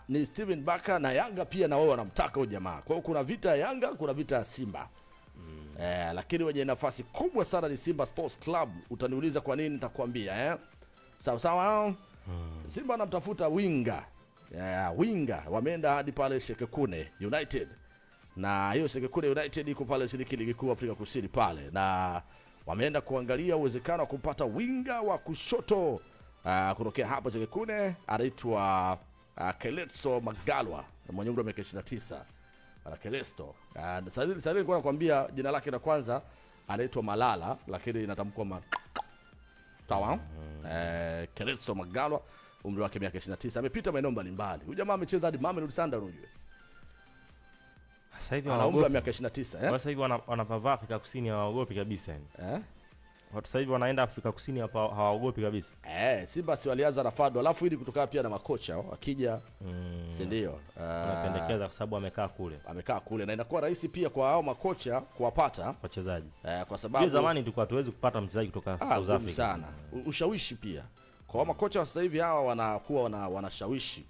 Ni Steven Baka na Yanga pia na wao wanamtaka huyo jamaa. Kwa hiyo kuna vita ya Yanga, kuna vita ya Simba. Lakini wenye nafasi kubwa sana ni Simba Sports Club. Utaniuliza kwa nini, nitakwambia sawa sawa. Simba anamtafuta winga. Winga wameenda hadi pale Sekekune United. Na hiyo Sekekune United iko pale shiriki ligi kuu Afrika Kusini pale. Na wameenda kuangalia uwezekano wa kupata winga wa kushoto kutokea hapa Sekekune, anaitwa Keletso Magalwa mwenye umri wa miaka 29. Kelesto. Sasa nilikuwa nakwambia jina lake la kwanza anaitwa Malala lakini inatamkwa sawa. Keletso Magalwa, umri wake miaka 29. Amepita maeneo mbalimbali. Huyu jamaa amecheza hadi Mamelodi Sundowns unajua. Sasa hivi ana umri wa miaka 29 Sasa hivi wanapava Afrika Kusini hawaogopi kabisa yani. Watu sasa hivi wanaenda Afrika Kusini hapa hawaogopi kabisa. Simba si walianza na Fado alafu ili kutoka pia na makocha wakija. Si ndio? Wanapendekeza kwa sababu amekaa kule na inakuwa rahisi pia kwa hao makocha kuwapata wachezaji. Kwa sababu zamani tulikuwa hatuwezi kupata mchezaji kutoka South Africa sana. Ushawishi pia. Kwa hao makocha wa sasa hivi hawa wanakuwa wanashawishi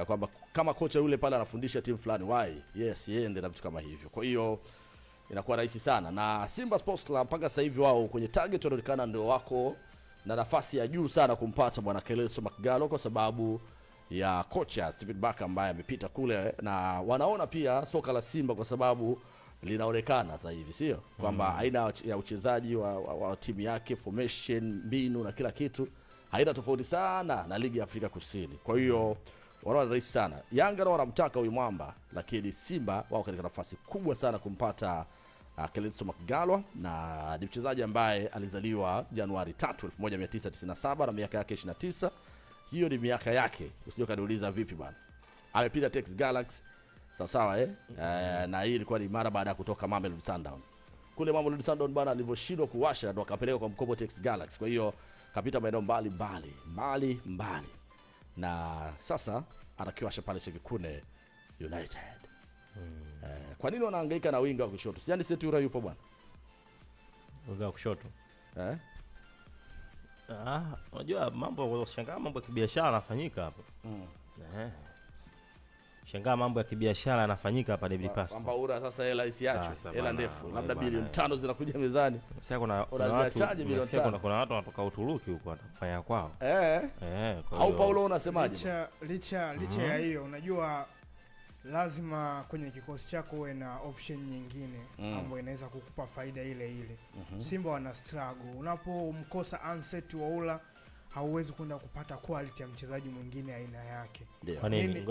kwamba kama kocha yule pale anafundisha timu fulani yende na vitu kama hivyo. Kwa hiyo inakuwa rahisi sana, na Simba Sports Club mpaka sasa hivi wao kwenye target wanaonekana ndio wako na nafasi ya juu sana kumpata bwana Keletso Magalwa kwa sababu ya kocha Steven Baka ambaye amepita kule, na wanaona pia soka la Simba kwa sababu linaonekana sasa hivi sio kwamba aina ya uchezaji wa timu yake, formation, mbinu na kila kitu haina tofauti sana na ligi ya Afrika Kusini. Kwa hiyo wanaona rahisi sana. Yanga nao wanamtaka huyu mwamba, lakini Simba wao katika nafasi kubwa sana kumpata Keletso Magalwa, na ni mchezaji ambaye alizaliwa Januari 3, 1997 na miaka yake 29. Hiyo ni miaka yake. Usije kaniuliza vipi bwana. Amepita Tex Galaxy. Sawa na hii ilikuwa ni mara baada ya kutoka Mamelodi Sundowns. Kule Mamelodi Sundowns bwana alivyoshindwa kuwasha ndo akapeleka kwa mkopo Tex Galaxy. Kwa hiyo kapita maeneo mbali. Na sasa anakiwasha pale Sekekune United. Kwa nini wanahangaika na winga wa kushoto? Yaani Setura yupo bwana. Winga wa kushoto. Unajua mambo ya kibiashara yanafanyika hapa. Shangaa mambo ya kibiashara yanafanyika hapa David Pasco. Kwamba ura sasa hela isiachwe. Hela ndefu. Labda bilioni 5 zinakuja mezani. Sasa kuna watu wanatoka Uturuki huko wanafanya kwao. Au Paulo unasemaje? Licha ya hiyo, unajua lazima kwenye kikosi chako uwe na option nyingine ambayo inaweza kukupa faida ile. Simba wana struggle. Unapomkosa Anset Waula hauwezi kwenda kupata quality ya mchezaji mwingine aina yake. Kwa nini?